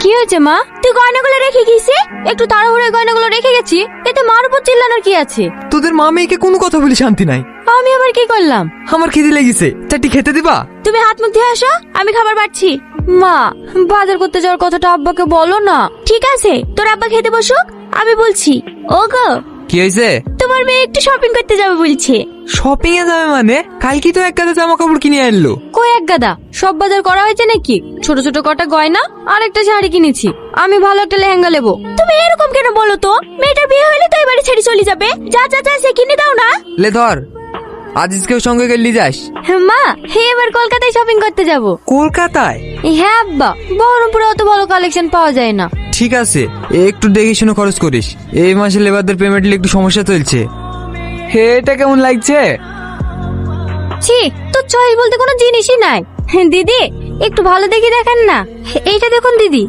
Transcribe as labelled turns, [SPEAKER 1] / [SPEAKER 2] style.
[SPEAKER 1] কি হয়েছে মা? তুই গয়নাগুলো রেখে গেছি? একটু তাড়াহুড়ো গয়নাগুলো রেখে গেছি, এতে মার উপর চিল্লানোর কি আছে?
[SPEAKER 2] তোদের মা মেয়েকে কোনো কথা বলি শান্তি নাই।
[SPEAKER 1] আমি আবার কি করলাম?
[SPEAKER 2] আমার খিদে লেগেছে, চারটি খেতে দিবা?
[SPEAKER 1] তুমি হাত মুখ ধুয়ে আসো, আমি খাবার বাড়ছি। মা, বাজার করতে যাওয়ার কথাটা আব্বাকে বলো না। ঠিক আছে, তোর আব্বা খেতে বসুক, আমি বলছি। ওগো,
[SPEAKER 2] কি হয়েছে?
[SPEAKER 1] তোমার মেয়ে একটু শপিং করতে যাবে বলছে।
[SPEAKER 2] শপিং এ যাবে মানে? কালকে তো এক গাদা জামা কাপড় কিনে আনলো।
[SPEAKER 1] কই এক গাদা? সব বাজার করা হয়েছে নাকি? ছোট ছোট কটা গয়না আর একটা শাড়ি কিনেছি। আমি ভালো একটা লেহেঙ্গা নেবো। তুমি এরকম কেন বলো তো? মেয়েটার বিয়ে হলে তো এবারে ছেড়ে চলে যাবে। যা যা যা, সে কিনে দাও না।
[SPEAKER 2] লে ধর, আজিজকেও সঙ্গে গেলি যাস?
[SPEAKER 1] মা, এবার কলকাতায় শপিং করতে যাব।
[SPEAKER 2] কলকাতায়?
[SPEAKER 1] হ্যাঁ আব্বা, বহরমপুরে অত ভালো কালেকশন পাওয়া যায় না।
[SPEAKER 2] ঠিক আছে, একটু দেখে শুনে খরচ করিস। এই মাসে লেবারদের পেমেন্টে একটু সমস্যা চলছে। হে, এটা কেমন লাগছে?
[SPEAKER 1] ছি, তোর চয়েস বলতে কোনো জিনিসই নাই। দিদি, একটু ভালো দেখে দেখেন না। এইটা দেখুন দিদি।